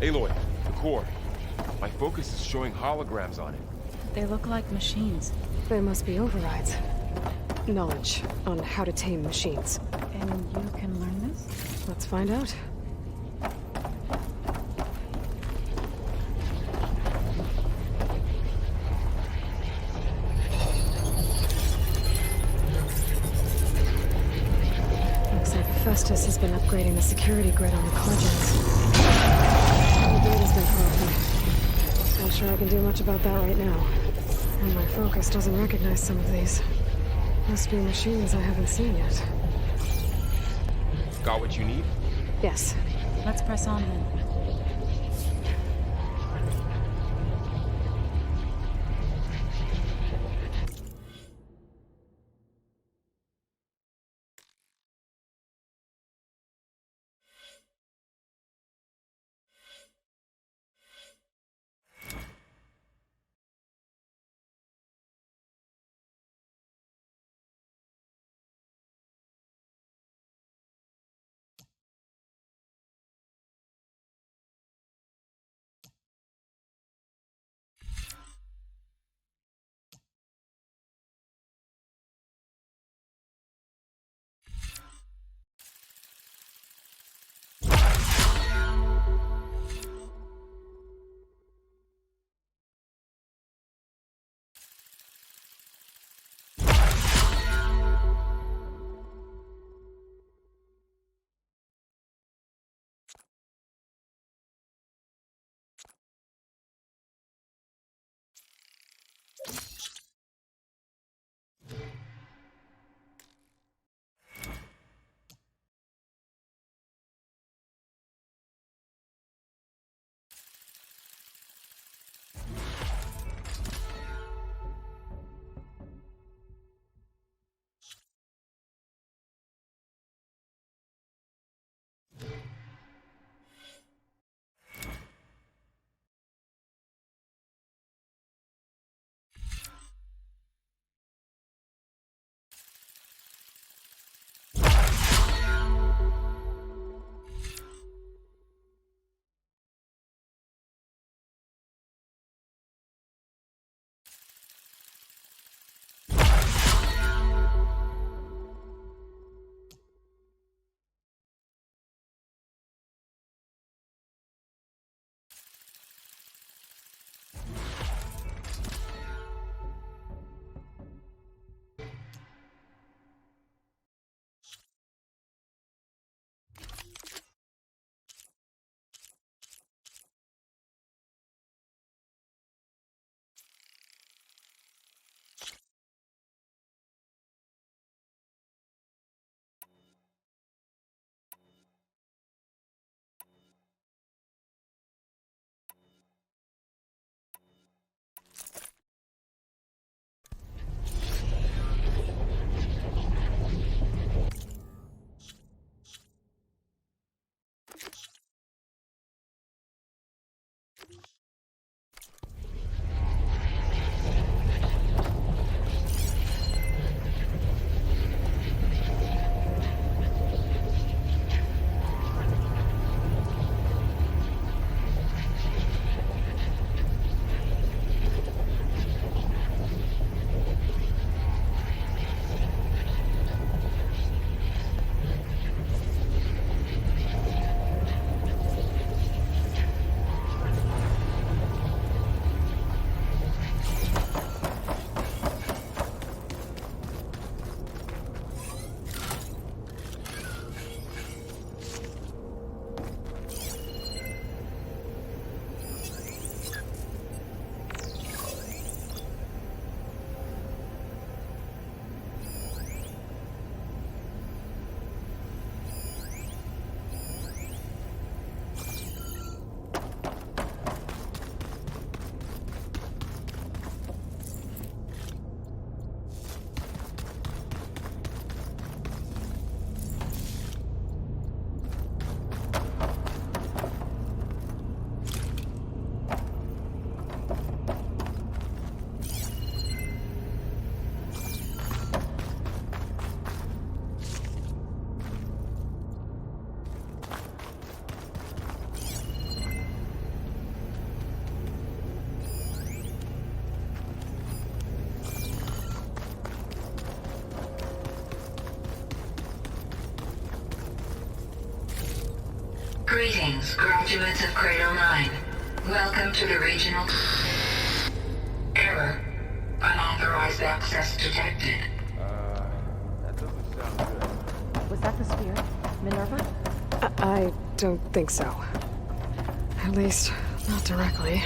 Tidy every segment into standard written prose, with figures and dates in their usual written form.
Aloy, the core. My focus is showing holograms on it. They look like machines. They must be overrides. Knowledge on how to tame machines. And you can learn this? Let's find out. Looks like HEPHAESTUS has been upgrading the security grid on the Cauldrons. The data's been corrupted. Not sure I can do much about that right now. And my focus doesn't recognize some of these. Must be machines I haven't seen yet. Got what you need? Yes. Let's press on then. Greetings, graduates of Cradle 9. Welcome to the regional... Error. Unauthorized access detected. That doesn't sound good. Was that the sphere? Minerva? I don't think so. At least, not directly.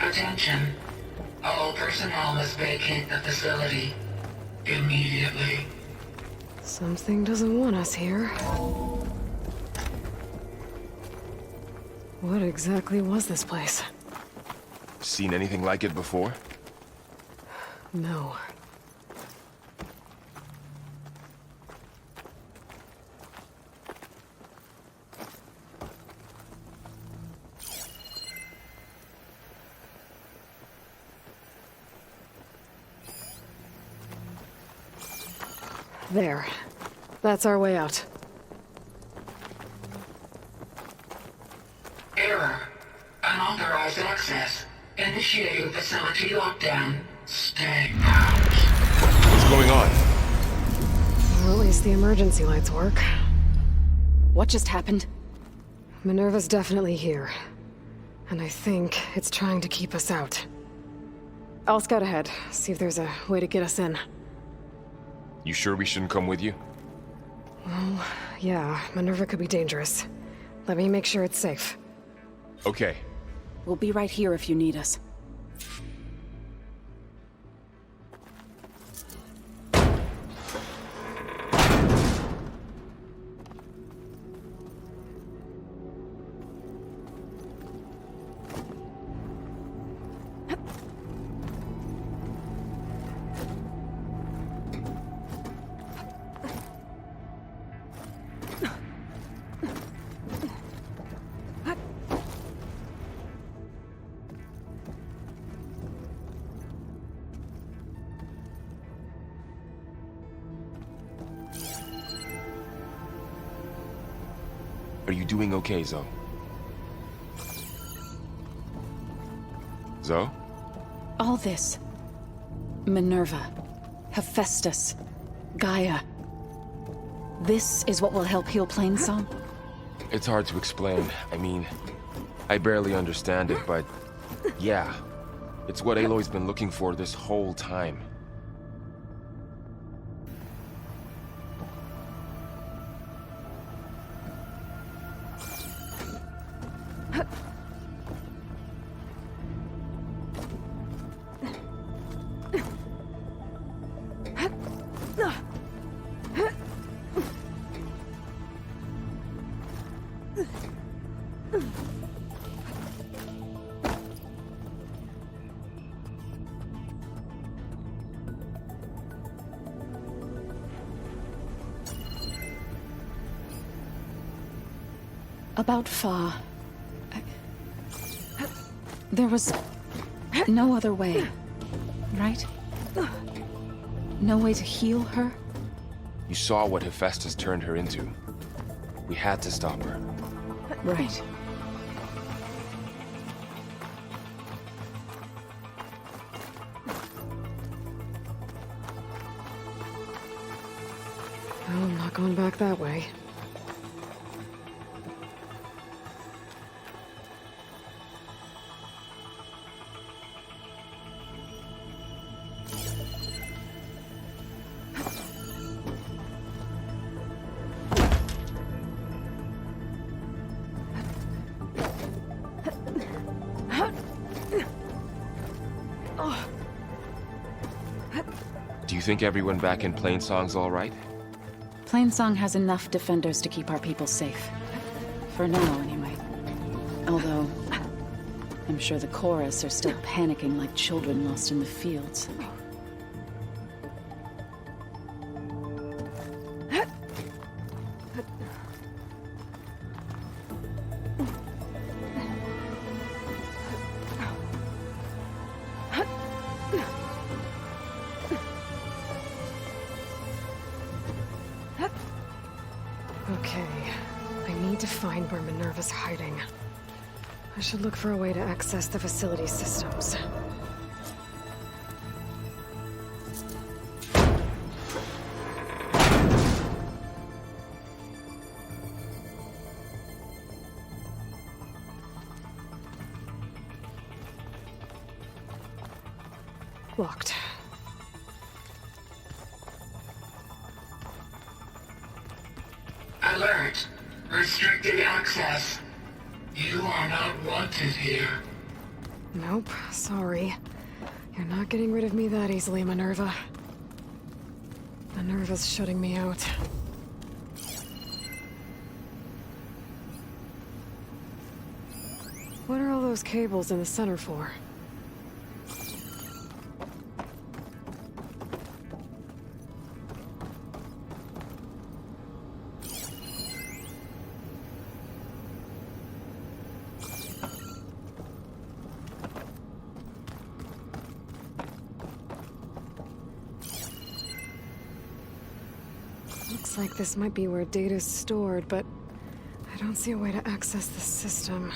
Attention. All personnel must vacate the facility immediately. Something doesn't want us here. What exactly was this place? Seen anything like it before? No. There. That's our way out. Error. Unauthorized access. Initiating facility lockdown. Stay out. What's going on? Well, at least the emergency lights work. What just happened? Minerva's definitely here. And I think it's trying to keep us out. I'll scout ahead, see if there's a way to get us in. You sure we shouldn't come with you? Well, yeah, Minerva could be dangerous. Let me make sure it's safe. Okay. We'll be right here if you need us. Are you doing okay, Zo? Zo? All this. Minerva. Hephaestus. Gaia. This is what will help heal Plainsong? It's hard to explain. I mean, I barely understand it, but yeah. It's what Aloy's been looking for this whole time. About Fa. There was no other way, right? No way to heal her? You saw what Hephaestus turned her into. We had to stop her. Right. Well, I'm not going back that way. Do you think everyone back in Plainsong's all right? Plainsong has enough defenders to keep our people safe. For now, anyway. Although, I'm sure the chorus are still panicking like children lost in the fields. Okay, I need to find where Minerva's hiding. I should look for a way to access the facility systems. Locked. Alert! Restricted access. You are not wanted here. Nope, sorry. You're not getting rid of me that easily, Minerva. Minerva's shutting me out. What are all those cables in the center for? Looks like this might be where data's stored, but I don't see a way to access the system.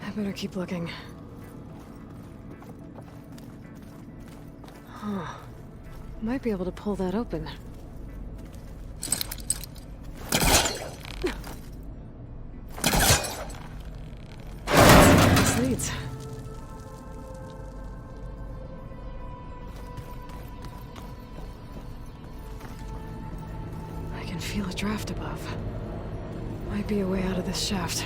I better keep looking. Huh. Might be able to pull that open. This leads. I can feel a draft above. Might be a way out of this shaft.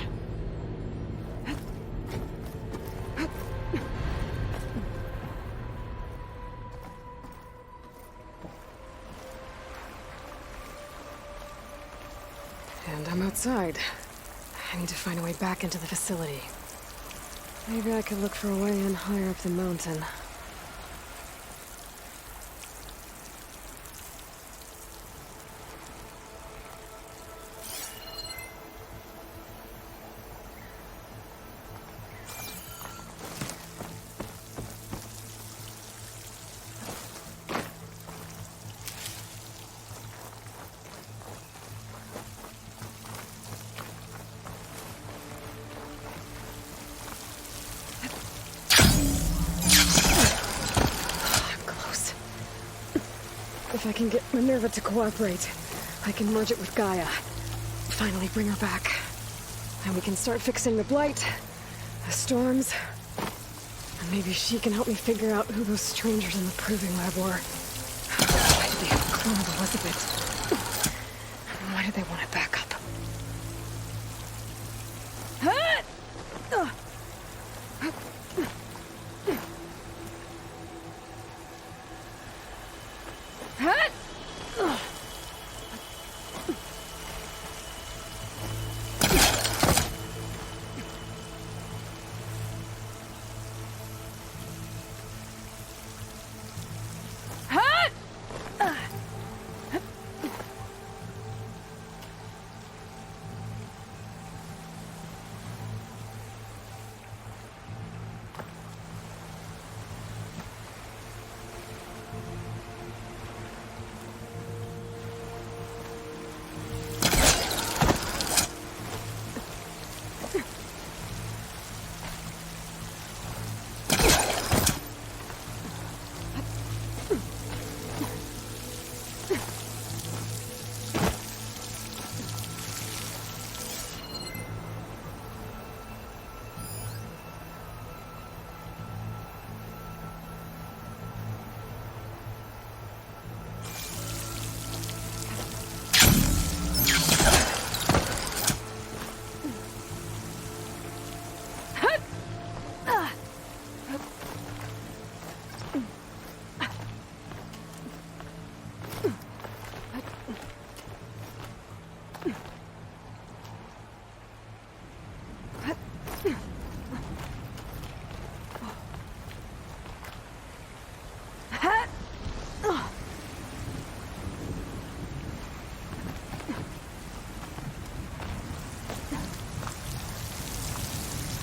And I'm outside. I need to find a way back into the facility. Maybe I could look for a way in higher up the mountain. If I can get Minerva to cooperate, I can merge it with Gaia. Finally bring her back. And we can start fixing the Blight, the storms, and maybe she can help me figure out who those strangers in the proving lab were. Why did they have a clone of Elizabeth? And why did they want it back up?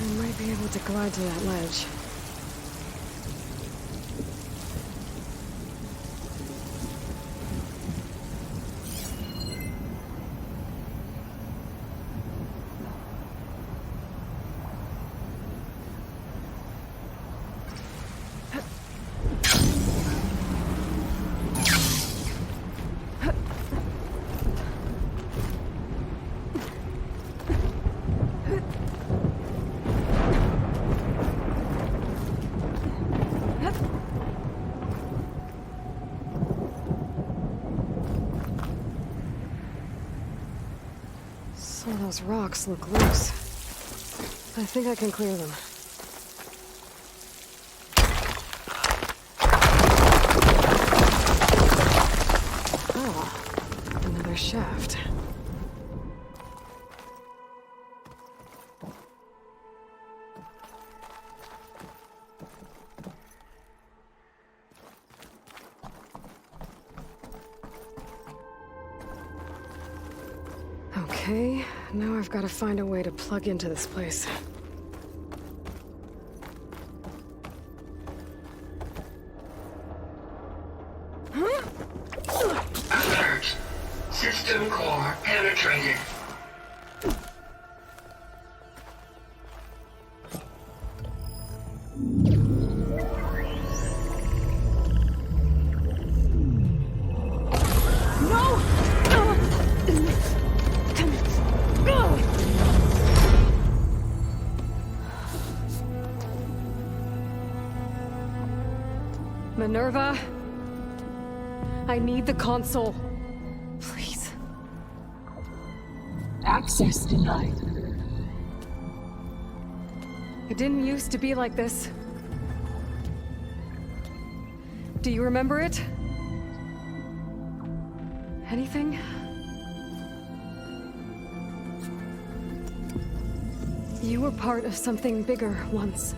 I might be able to glide to that ledge. Some of those rocks look loose. I think I can clear them. Oh, another shaft. Okay, now I've got to find a way to plug into this place. Alert. System core penetrated. Minerva, I need the console. Please. Access denied. It didn't used to be like this. Do you remember it? Anything? You were part of something bigger once.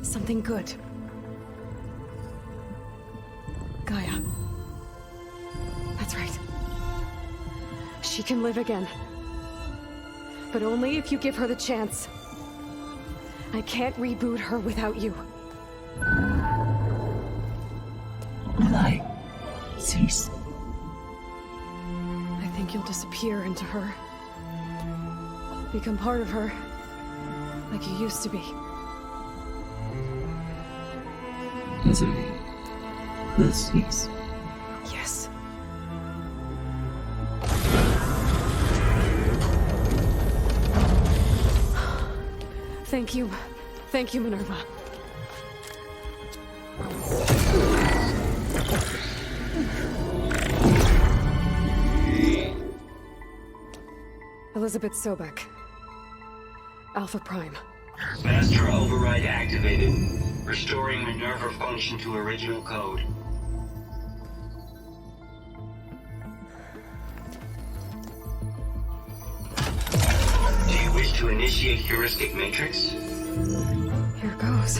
Something good. Gaia. That's right. She can live again. But only if you give her the chance. I can't reboot her without you. Light. Cease. I think you'll disappear into her. Become part of her. Like you used to be. Desiree. HEPHAESTUS. Yes. Thank you. Thank you, Minerva. Elizabeth Sobek. Alpha Prime. Master override activated. Restoring Minerva function to original code. Do you wish to initiate heuristic matrix? Here goes.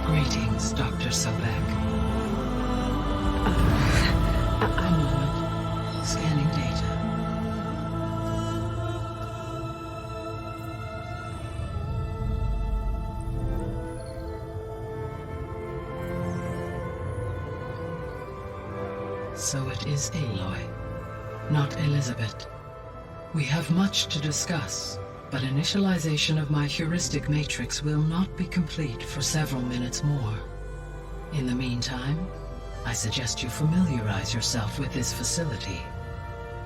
Greetings, Dr. Sobek. One moment. Scanning data. So it is Aloy, not Elizabeth. We have much to discuss, but initialization of my heuristic matrix will not be complete for several minutes more. In the meantime, I suggest you familiarize yourself with this facility.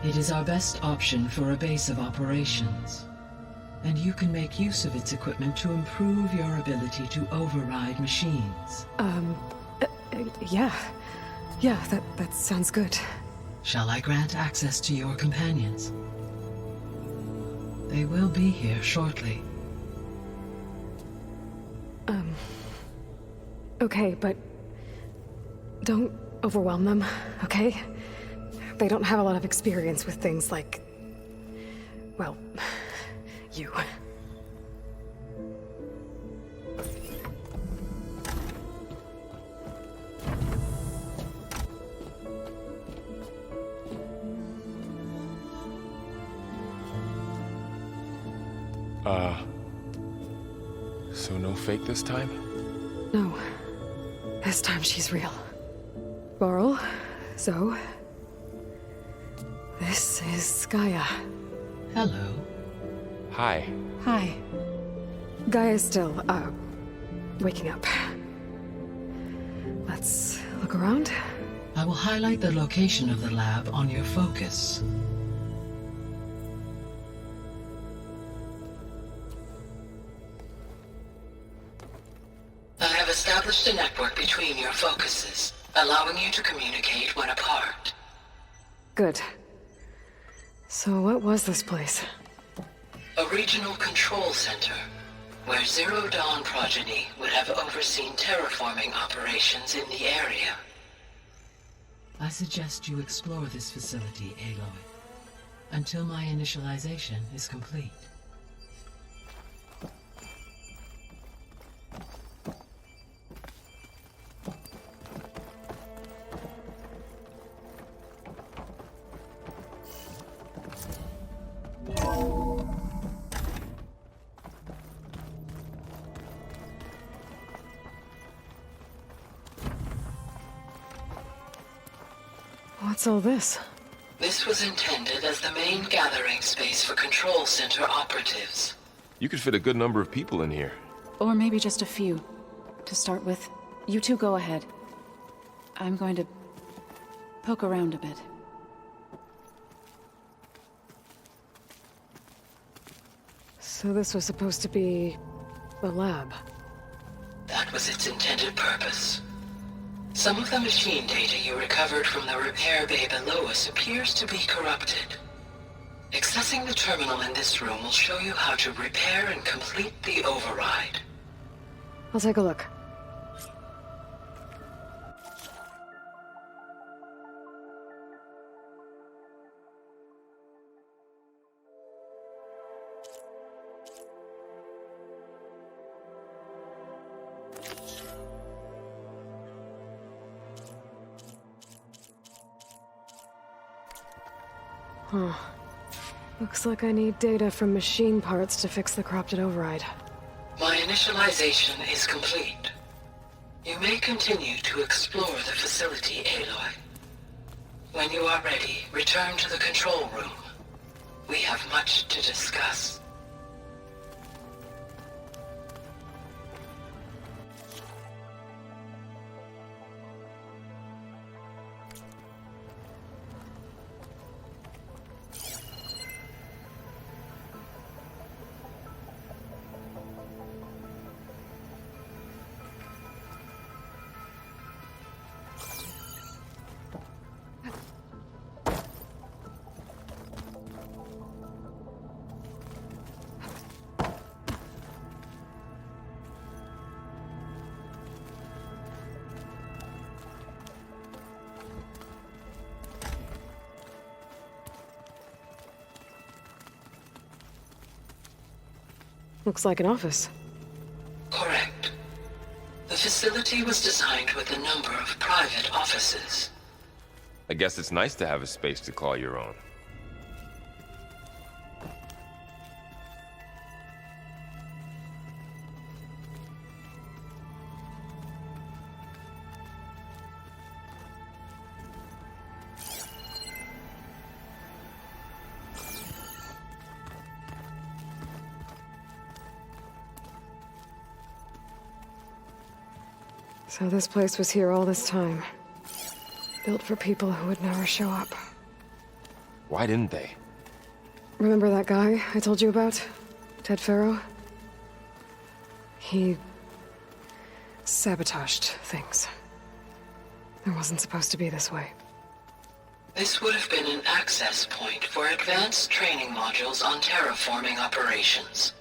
It is our best option for a base of operations, and you can make use of its equipment to improve your ability to override machines. Yeah. Yeah, that sounds good. Shall I grant access to your companions? They will be here shortly. Okay, but don't overwhelm them, okay? They don't have a lot of experience with things like, well, you. So no fake this time? No. This time she's real. Varl, Zo. This is GAIA. Hello. Hi. Hi. GAIA's still, waking up. Let's look around. I will highlight the location of the lab on your focus. I have established a network between your focuses, allowing you to communicate when apart. Good. So what was this place? A regional control center, where Zero Dawn progeny would have overseen terraforming operations in the area. I suggest you explore this facility, Aloy, until my initialization is complete. What's all this? This was intended as the main gathering space for control center operatives. You could fit a good number of people in here. Or maybe just a few. To start with, you two go ahead. I'm going to poke around a bit. So this was supposed to be the lab. That was its intended purpose. Some of the machine data you recovered from the repair bay below us appears to be corrupted. Accessing the terminal in this room will show you how to repair and complete the override. I'll take a look. Looks like I need data from machine parts to fix the corrupted override. My initialization is complete. You may continue to explore the facility, Aloy. When you are ready, return to the control room. We have much to discuss. Looks like an office. Correct. The facility was designed with a number of private offices. I guess it's nice to have a space to call your own. So this place was here all this time. Built for people who would never show up. Why didn't they? Remember that guy I told you about? Ted Farrow? He sabotaged things. It wasn't supposed to be this way. This would have been an access point for advanced training modules on terraforming operations.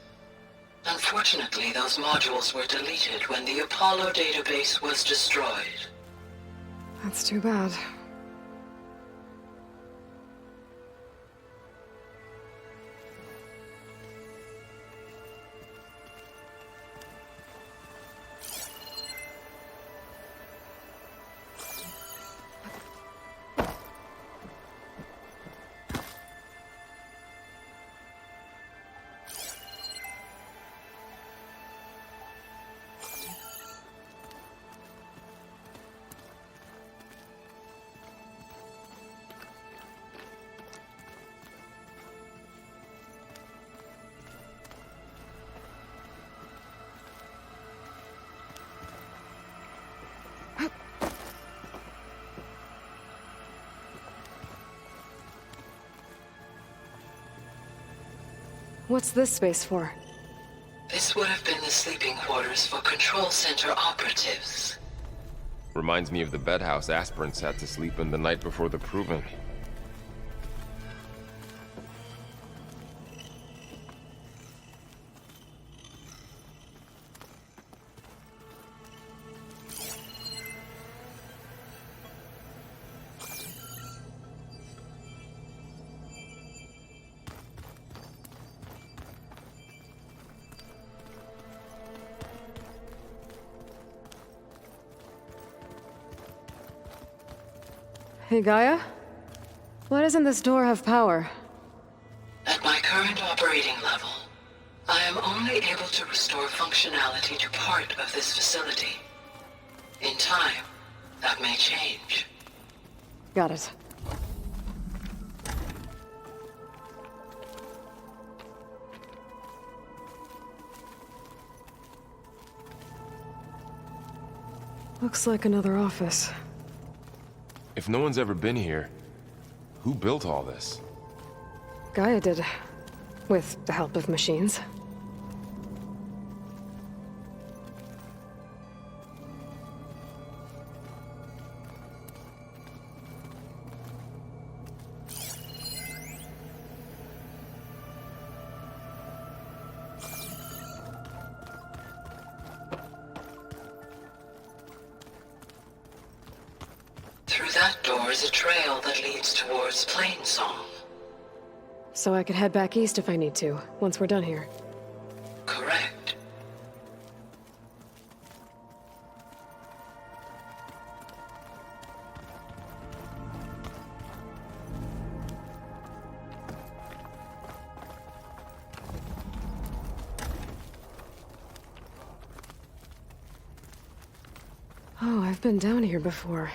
Unfortunately, those modules were deleted when the Apollo database was destroyed. That's too bad. What's this space for? This would have been the sleeping quarters for control center operatives. Reminds me of the bedhouse aspirants had to sleep in the night before the proving. Hey, Gaia? Why doesn't this door have power? At my current operating level, I am only able to restore functionality to part of this facility. In time, that may change. Got it. Looks like another office. If no one's ever been here, who built all this? Gaia did. With the help of machines. Through that door is a trail that leads towards Plainsong. So I could head back east if I need to, once we're done here. Correct. Oh, I've been down here before.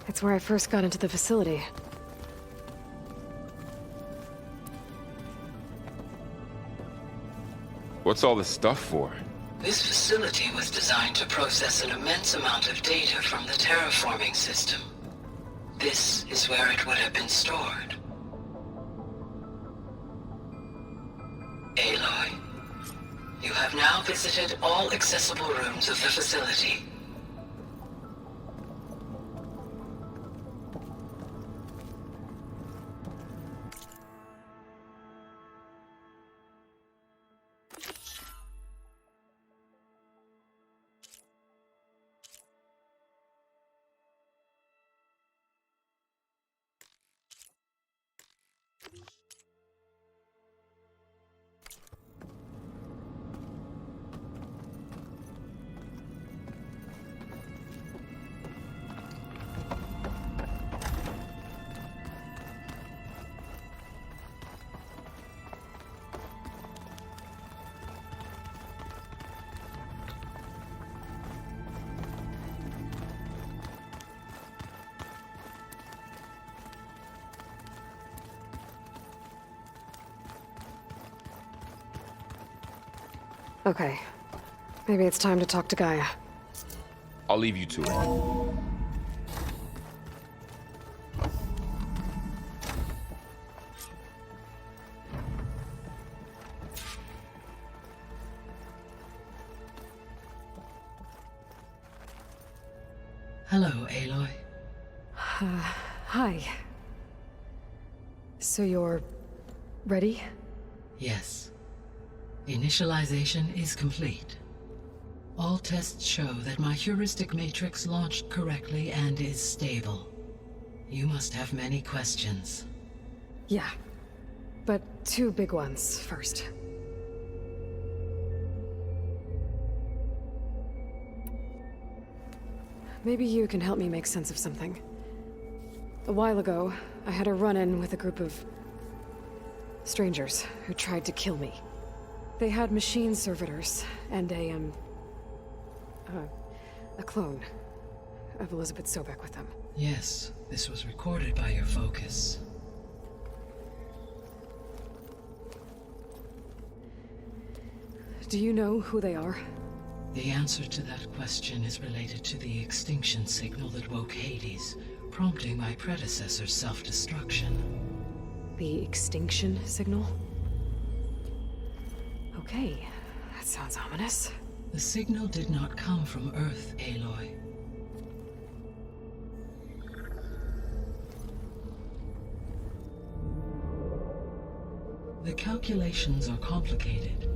It's where I first got into the facility. What's all this stuff for? This facility was designed to process an immense amount of data from the terraforming system. This is where it would have been stored. Aloy, you have now visited all accessible rooms of the facility. Okay. Maybe it's time to talk to Gaia. I'll leave you to it. Hello, Aloy. Hi. So you're... ready? Yes. Initialization is complete. All tests show that my heuristic matrix launched correctly and is stable. You must have many questions. Yeah. But two big ones first. Maybe you can help me make sense of something. A while ago, I had a run-in with a group of... strangers who tried to kill me. They had machine servitors and a clone of Elizabeth Sobek with them. Yes, this was recorded by your focus. Do you know who they are? The answer to that question is related to the extinction signal that woke Hades, prompting my predecessor's self-destruction. The extinction signal? Okay, that sounds ominous. The signal did not come from Earth, Aloy. The calculations are complicated,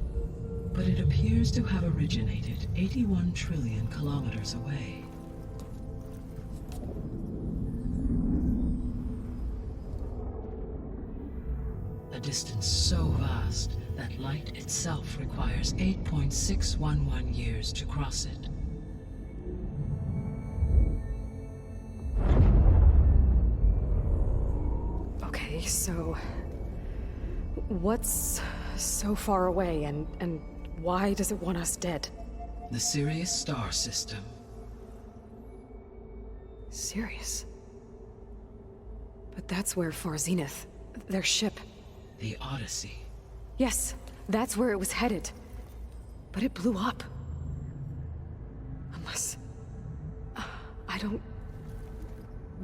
but it appears to have originated 81 trillion kilometers away. A distance so vast that light itself requires 8.611 years to cross it. Okay, so... what's so far away, and why does it want us dead? The Sirius star system. Sirius? But that's where Far Zenith, their ship... The Odyssey. Yes, that's where it was headed. But it blew up. Unless... I don't...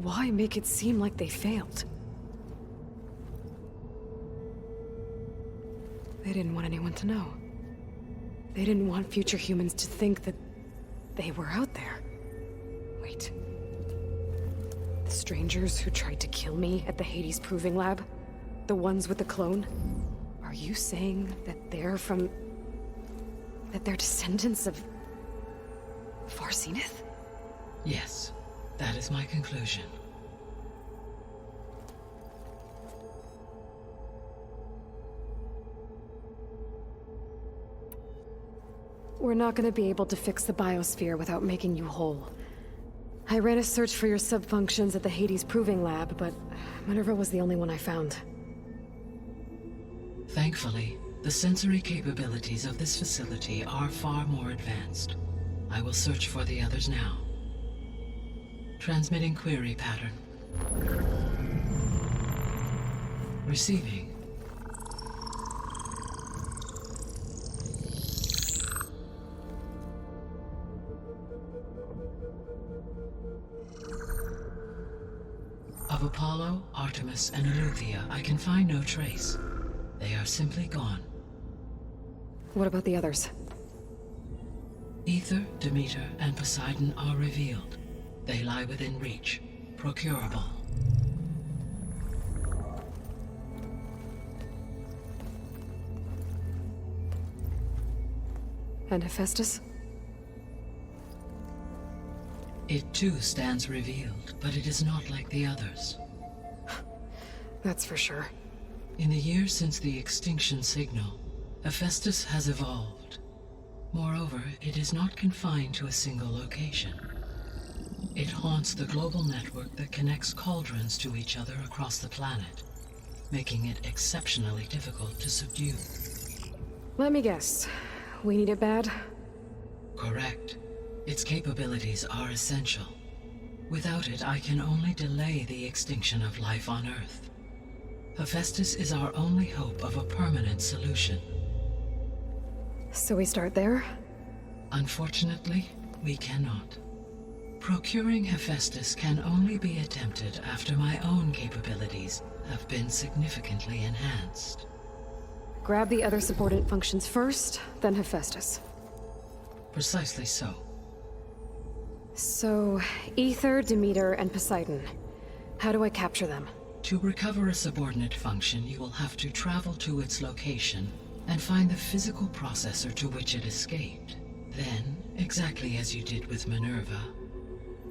Why make it seem like they failed? They didn't want anyone to know. They didn't want future humans to think that they were out there. Wait. The strangers who tried to kill me at the Hades Proving Lab? The ones with the clone? Are you saying that they're from... that they're descendants of... Far Zenith? Yes, that is my conclusion. We're not gonna be able to fix the biosphere without making you whole. I ran a search for your subfunctions at the Hades Proving Lab, but Minerva was the only one I found. Thankfully, the sensory capabilities of this facility are far more advanced. I will search for the others now. Transmitting query pattern. Receiving. Of Apollo, Artemis, and Eleuthia, I can find no trace. They are simply gone. What about the others? Ether, Demeter, and Poseidon are revealed. They lie within reach, procurable. And Hephaestus? It too stands revealed, but it is not like the others. That's for sure. In the years since the extinction signal, Hephaestus has evolved. Moreover, it is not confined to a single location. It haunts the global network that connects cauldrons to each other across the planet, making it exceptionally difficult to subdue. Let me guess. We need it bad? Correct. Its capabilities are essential. Without it, I can only delay the extinction of life on Earth. Hephaestus is our only hope of a permanent solution. So we start there? Unfortunately, we cannot. Procuring Hephaestus can only be attempted after my own capabilities have been significantly enhanced. Grab the other subordinate functions first, then Hephaestus. Precisely so. So, Ether, Demeter, and Poseidon. How do I capture them? To recover a subordinate function, you will have to travel to its location and find the physical processor to which it escaped. Then, exactly as you did with Minerva,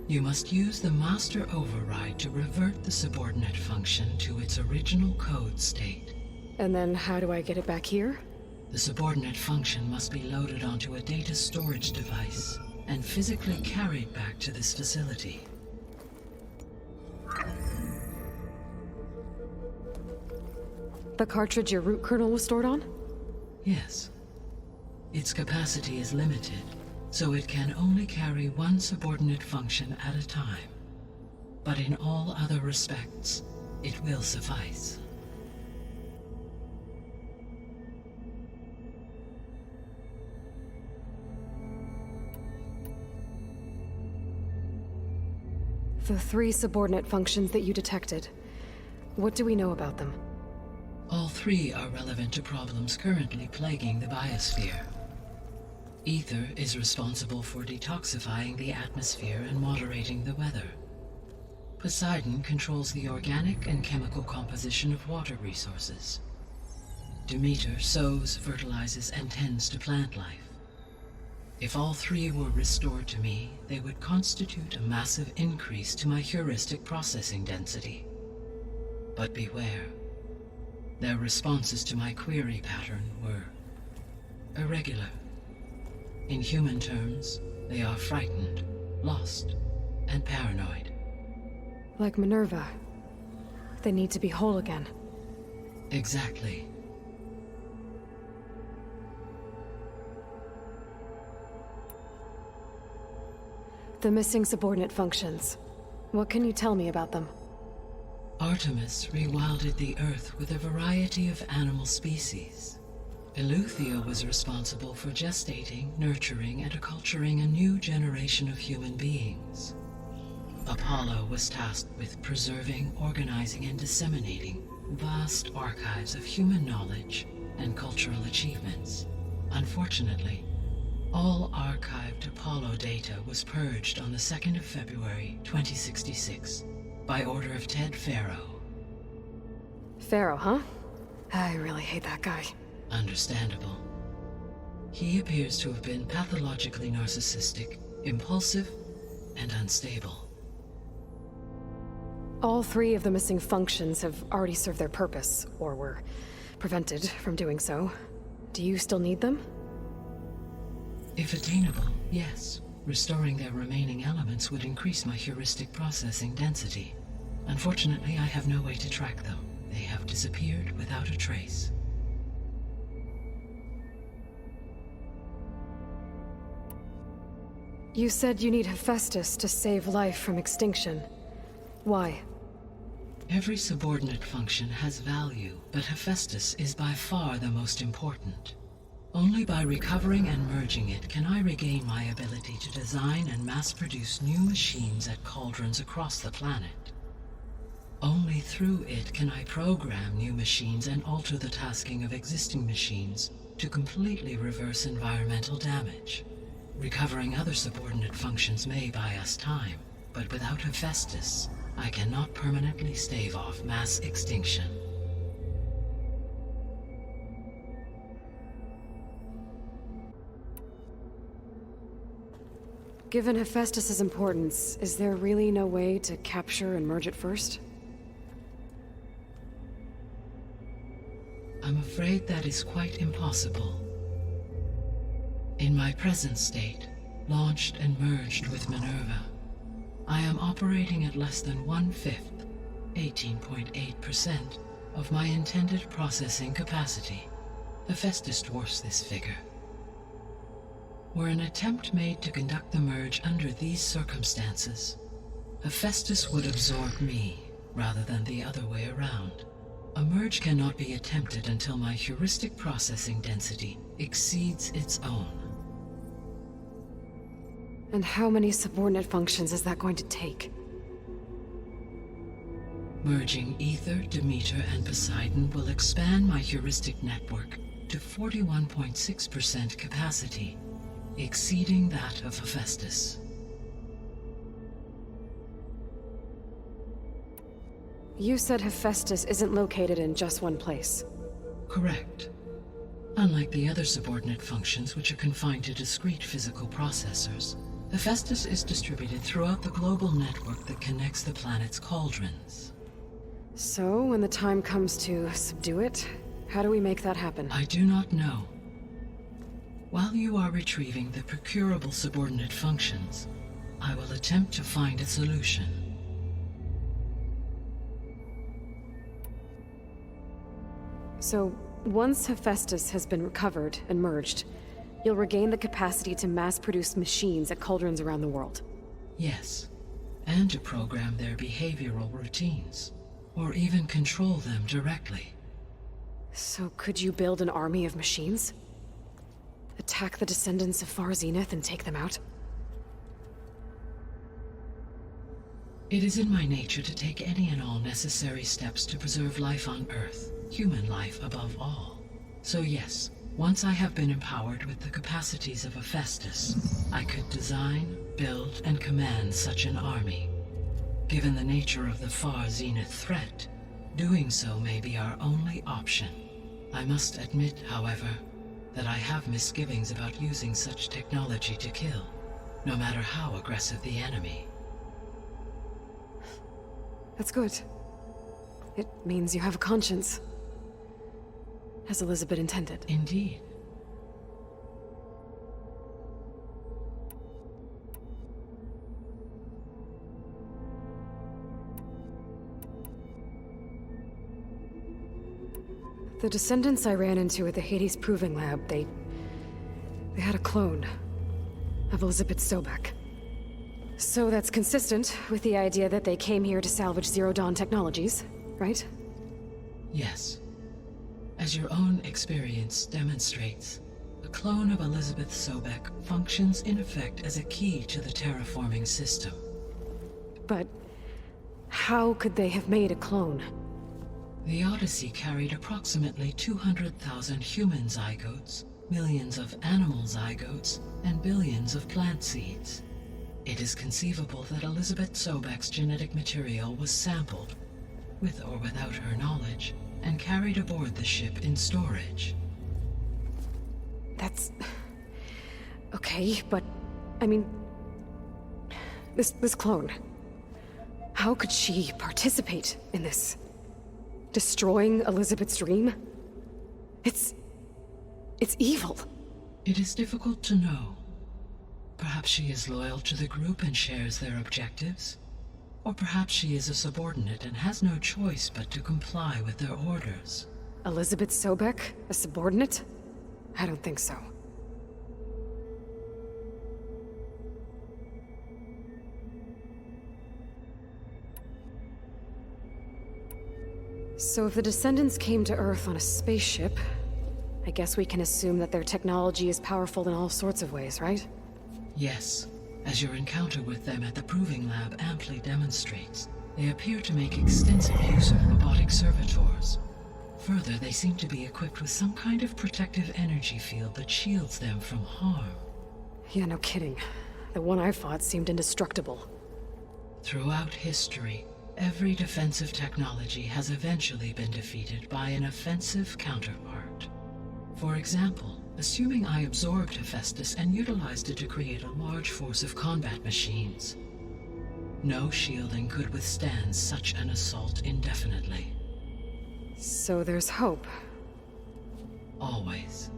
you must use the master override to revert the subordinate function to its original code state. And then how do I get it back here? The subordinate function must be loaded onto a data storage device and physically carried back to this facility. The cartridge your root kernel was stored on? Yes. Its capacity is limited, so it can only carry one subordinate function at a time. But in all other respects, it will suffice. The 3 subordinate functions that you detected. What do we know about them? All 3 are relevant to problems currently plaguing the biosphere. Ether is responsible for detoxifying the atmosphere and moderating the weather. Poseidon controls the organic and chemical composition of water resources. Demeter sows, fertilizes, and tends to plant life. If all 3 were restored to me, they would constitute a massive increase to my heuristic processing density. But beware. Their responses to my query pattern were irregular. In human terms, they are frightened, lost, and paranoid. Like Minerva. They need to be whole again. Exactly. The missing subordinate functions. What can you tell me about them? Artemis rewilded the Earth with a variety of animal species. Eleuthia was responsible for gestating, nurturing, and acculturating a new generation of human beings. Apollo was tasked with preserving, organizing, and disseminating vast archives of human knowledge and cultural achievements. Unfortunately, all archived Apollo data was purged on the 2nd of February, 2066, by order of Ted Faro. Pharaoh, huh? I really hate that guy. Understandable. He appears to have been pathologically narcissistic, impulsive, and unstable. All 3 of the missing functions have already served their purpose, or were prevented from doing so. Do you still need them? If attainable, yes. Restoring their remaining elements would increase my heuristic processing density. Unfortunately, I have no way to track them. They have disappeared without a trace. You said you need Hephaestus to save life from extinction. Why? Every subordinate function has value, but Hephaestus is by far the most important. Only by recovering and merging it can I regain my ability to design and mass-produce new machines at cauldrons across the planet. Only through it can I program new machines and alter the tasking of existing machines to completely reverse environmental damage. Recovering other subordinate functions may buy us time, but without Hephaestus, I cannot permanently stave off mass extinction. Given Hephaestus's importance, is there really no way to capture and merge it first? I'm afraid that is quite impossible. In my present state, launched and merged with Minerva, I am operating at less than 1/5, 18.8%, of my intended processing capacity. Hephaestus dwarfs this figure. Were an attempt made to conduct the merge under these circumstances, Hephaestus would absorb me, rather than the other way around. A merge cannot be attempted until my heuristic processing density exceeds its own. And how many subordinate functions is that going to take? Merging Ether, Demeter, and Poseidon will expand my heuristic network to 41.6% capacity, exceeding that of Hephaestus. You said Hephaestus isn't located in just one place. Correct. Unlike the other subordinate functions, which are confined to discrete physical processors, Hephaestus is distributed throughout the global network that connects the planet's cauldrons. So, when the time comes to subdue it, how do we make that happen? I do not know. While you are retrieving the procurable subordinate functions, I will attempt to find a solution. So, once Hephaestus has been recovered and merged, you'll regain the capacity to mass-produce machines at cauldrons around the world. Yes, and to program their behavioral routines, or even control them directly. So could you build an army of machines? Attack the descendants of Far Zenith and take them out? It is in my nature to take any and all necessary steps to preserve life on Earth, human life above all. So yes, once I have been empowered with the capacities of Hephaestus, I could design, build, and command such an army. Given the nature of the Far Zenith threat, doing so may be our only option. I must admit, however, that I have misgivings about using such technology to kill, no matter how aggressive the enemy. That's good. It means you have a conscience. As Elizabeth intended. Indeed. The descendants I ran into at the Hades Proving Lab, they had a clone of Elizabeth Sobek. So that's consistent with the idea that they came here to salvage Zero Dawn technologies, right? Yes. As your own experience demonstrates, a clone of Elizabeth Sobek functions in effect as a key to the terraforming system. But how could they have made a clone? The Odyssey carried approximately 200,000 human zygotes, millions of animal zygotes, and billions of plant seeds. It is conceivable that Elizabeth Sobek's genetic material was sampled, with or without her knowledge, and carried aboard the ship in storage. That's... okay, but... I mean... This clone... How could she participate in this? Destroying Elizabeth's dream? It's evil. It is difficult to know. Perhaps she is loyal to the group and shares their objectives. Or perhaps she is a subordinate and has no choice but to comply with their orders. Elizabeth Sobek, a subordinate? I don't think so. So if the Descendants came to Earth on a spaceship, I guess we can assume that their technology is powerful in all sorts of ways, right? Yes, as your encounter with them at the Proving Lab amply demonstrates, they appear to make extensive use of robotic servitors. Further, they seem to be equipped with some kind of protective energy field that shields them from harm. Yeah, no kidding. The one I fought seemed indestructible. Throughout history, every defensive technology has eventually been defeated by an offensive counterpart. For example, assuming I absorbed HEPHAESTUS and utilized it to create a large force of combat machines. No shielding could withstand such an assault indefinitely. So there's hope. Always.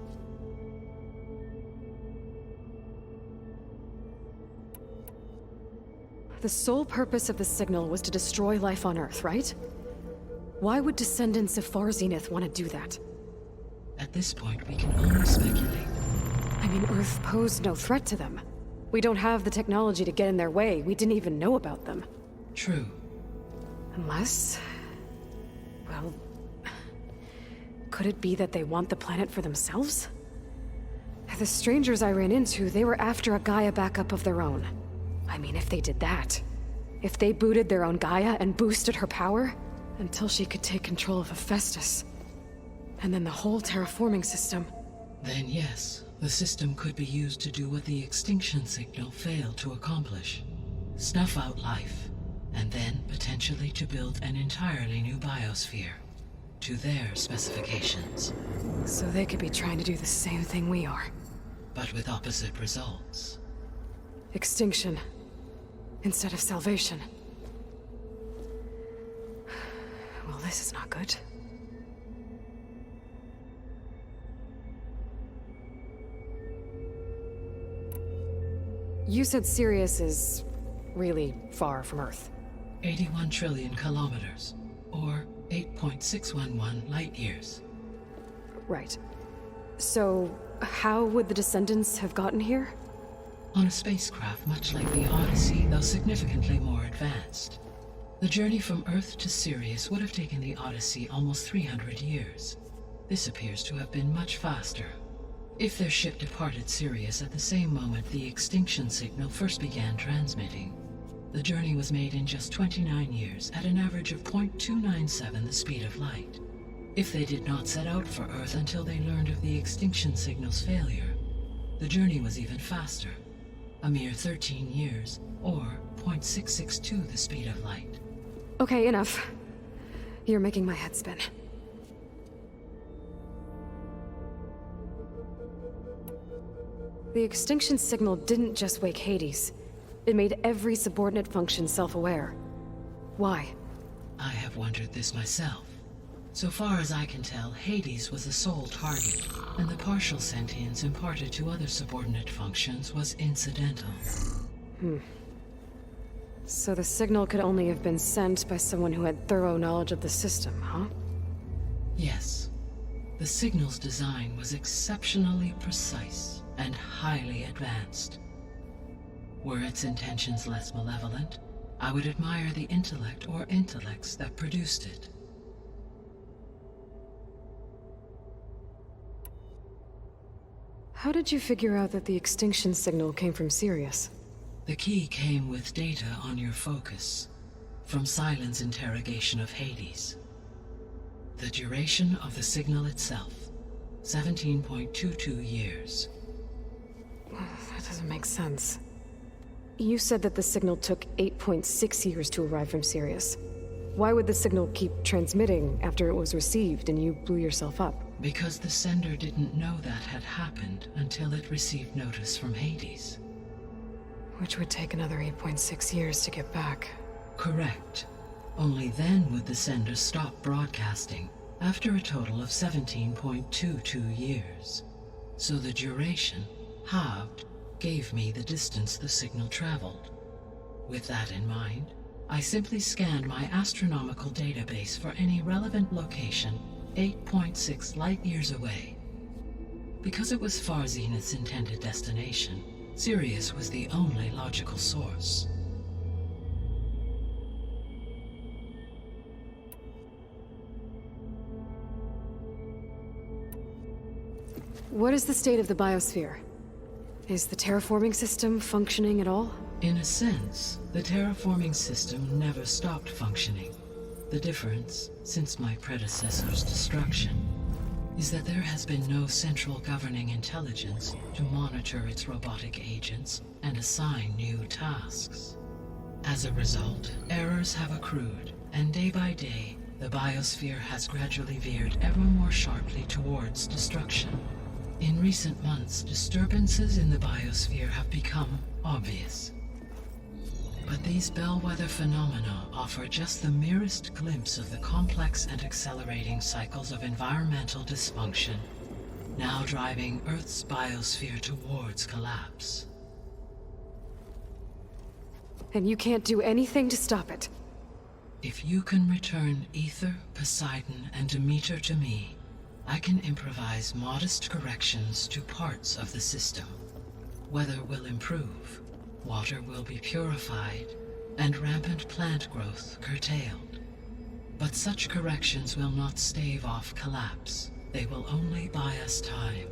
The sole purpose of the signal was to destroy life on Earth, right? Why would descendants of Far Zenith want to do that? At this point, we can only speculate. I mean, Earth posed no threat to them. We don't have the technology to get in their way. We didn't even know about them. True. Unless... well... could it be that they want the planet for themselves? The strangers I ran into, they were after a Gaia backup of their own. I mean, if they did that... if they booted their own Gaia and boosted her power... until she could take control of HEPHAESTUS. And then the whole terraforming system... Then yes, the system could be used to do what the extinction signal failed to accomplish. Snuff out life, and then potentially to build an entirely new biosphere. To their specifications. So they could be trying to do the same thing we are. But with opposite results. Extinction. Instead of salvation. Well, this is not good. You said Sirius is... really far from Earth. 81 trillion kilometers, or 8.611 light years. Right. So, how would the Descendants have gotten here? On a spacecraft much like the Odyssey, though significantly more advanced. The journey from Earth to Sirius would have taken the Odyssey almost 300 years. This appears to have been much faster. If their ship departed Sirius at the same moment the extinction signal first began transmitting, the journey was made in just 29 years at an average of 0.297 the speed of light. If they did not set out for Earth until they learned of the extinction signal's failure, the journey was even faster, a mere 13 years, or 0.662 the speed of light. Okay, enough. You're making my head spin. The extinction signal didn't just wake Hades. It made every subordinate function self-aware. Why? I have wondered this myself. So far as I can tell, Hades was the sole target, and the partial sentience imparted to other subordinate functions was incidental. So the signal could only have been sent by someone who had thorough knowledge of the system, huh? Yes. The signal's design was exceptionally precise and highly advanced. Were its intentions less malevolent, I would admire the intellect or intellects that produced it. How did you figure out that the extinction signal came from Sirius? The key came with data on your focus, from Silent's interrogation of Hades. The duration of the signal itself, 17.22 years. That doesn't make sense. You said that the signal took 8.6 years to arrive from Sirius. Why would the signal keep transmitting after it was received and you blew yourself up? Because the sender didn't know that had happened until it received notice from Hades. Which would take another 8.6 years to get back. Correct. Only then would the sender stop broadcasting, after a total of 17.22 years. So the duration, halved, gave me the distance the signal traveled. With that in mind, I simply scanned my astronomical database for any relevant location 8.6 light-years away. Because it was Far Zenith's intended destination, Sirius was the only logical source. What is the state of the biosphere? Is the terraforming system functioning at all? In a sense, the terraforming system never stopped functioning. The difference, since my predecessor's destruction, is that there has been no central governing intelligence to monitor its robotic agents and assign new tasks. As a result, errors have accrued, and day by day, the biosphere has gradually veered ever more sharply towards destruction. In recent months, disturbances in the biosphere have become obvious. But these bellwether phenomena offer just the merest glimpse of the complex and accelerating cycles of environmental dysfunction, now driving Earth's biosphere towards collapse. And you can't do anything to stop it? If you can return Ether, Poseidon, and Demeter to me, I can improvise modest corrections to parts of the system. Weather will improve, water will be purified, and rampant plant growth curtailed. But such corrections will not stave off collapse. They will only buy us time.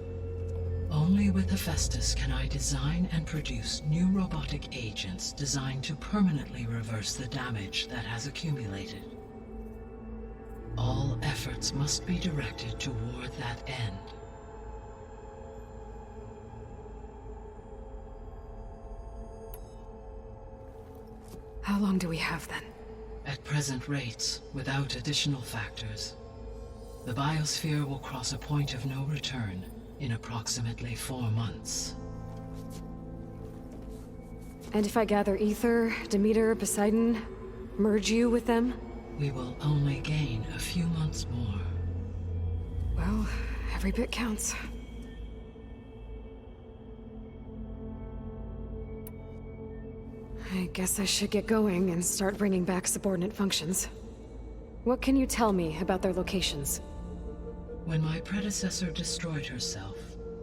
Only with HEPHAESTUS can I design and produce new robotic agents designed to permanently reverse the damage that has accumulated. All efforts must be directed toward that end. How long do we have then? At present rates, without additional factors, the biosphere will cross a point of no return in approximately 4 months. And if I gather Ether, Demeter, Poseidon, merge you with them? We will only gain a few months more. Well, every bit counts. I guess I should get going and start bringing back subordinate functions. What can you tell me about their locations? When my predecessor destroyed herself,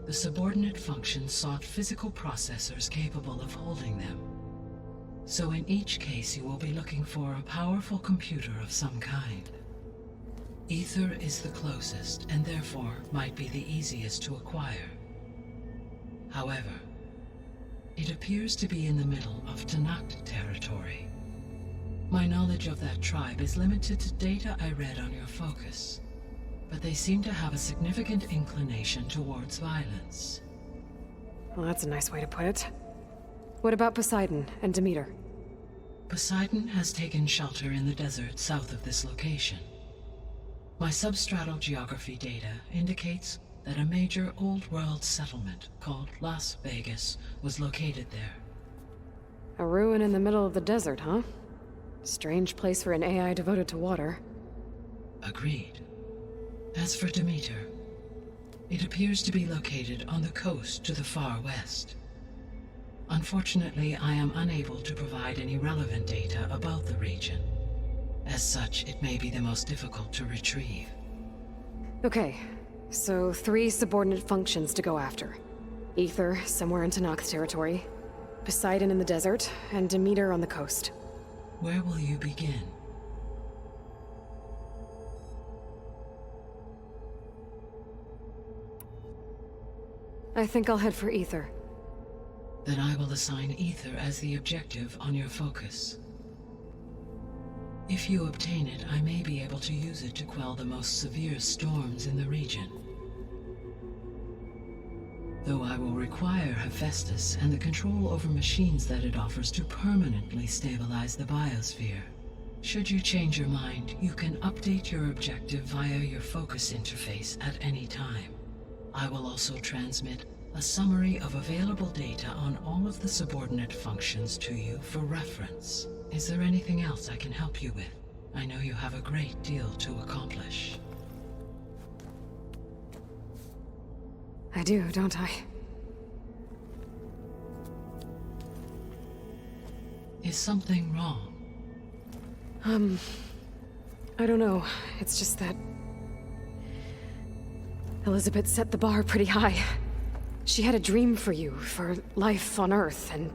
the subordinate functions sought physical processors capable of holding them. So in each case you will be looking for a powerful computer of some kind. Ether is the closest, and therefore might be the easiest to acquire. However, it appears to be in the middle of Tanakh territory. My knowledge of that tribe is limited to data I read on your focus, but they seem to have a significant inclination towards violence. Well, that's a nice way to put it. What about Poseidon and Demeter? Poseidon has taken shelter in the desert south of this location. My substratal geography data indicates that a major old-world settlement called Las Vegas was located there. A ruin in the middle of the desert, huh? Strange place for an AI devoted to water. Agreed. As for Demeter, it appears to be located on the coast to the far west. Unfortunately, I am unable to provide any relevant data about the region. As such, it may be the most difficult to retrieve. Okay, so 3 subordinate functions to go after. Ether, somewhere in Tanakh territory. Poseidon in the desert, and Demeter on the coast. Where will you begin? I think I'll head for Ether. Then I will assign Ether as the objective on your focus. If you obtain it, I may be able to use it to quell the most severe storms in the region. Though I will require HEPHAESTUS and the control over machines that it offers to permanently stabilize the biosphere. Should you change your mind, you can update your objective via your focus interface at any time. I will also transmit a summary of available data on all of the subordinate functions to you for reference. Is there anything else I can help you with? I know you have a great deal to accomplish. I do, don't I? Is something wrong? I don't know. It's just that Elizabeth set the bar pretty high. She had a dream for you, for life on Earth, and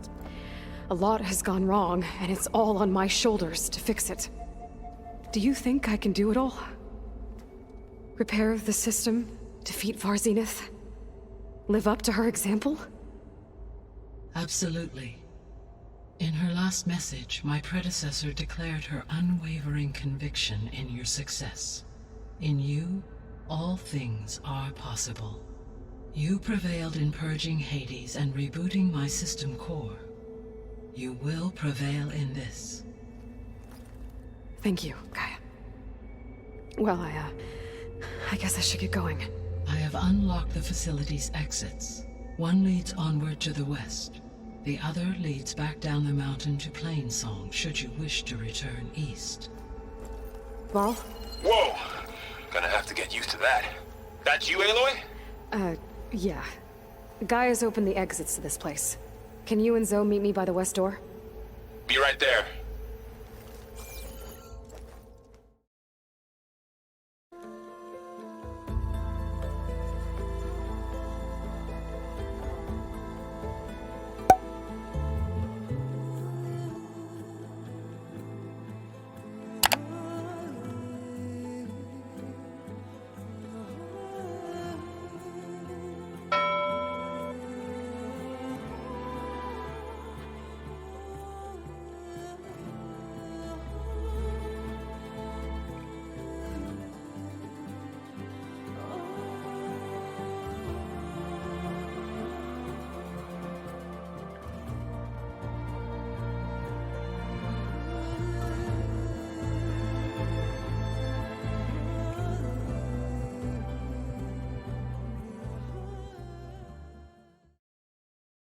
a lot has gone wrong, and it's all on my shoulders to fix it. Do you think I can do it all? Repair the system, defeat Var Zenith, Live up to her example? Absolutely. In her last message, my predecessor declared her unwavering conviction in your success. In you, all things are possible. You prevailed in purging Hades and rebooting my system core. You will prevail in this. Thank you, Gaia. Well, I guess I should get going. I have unlocked the facility's exits. One leads onward to the west. The other leads back down the mountain to Plainsong, should you wish to return east. Varl? Whoa! Gonna have to get used to that. That's you, Aloy? Yeah. Gaia's opened the exits to this place. Can you and Zo meet me by the west door? Be right there.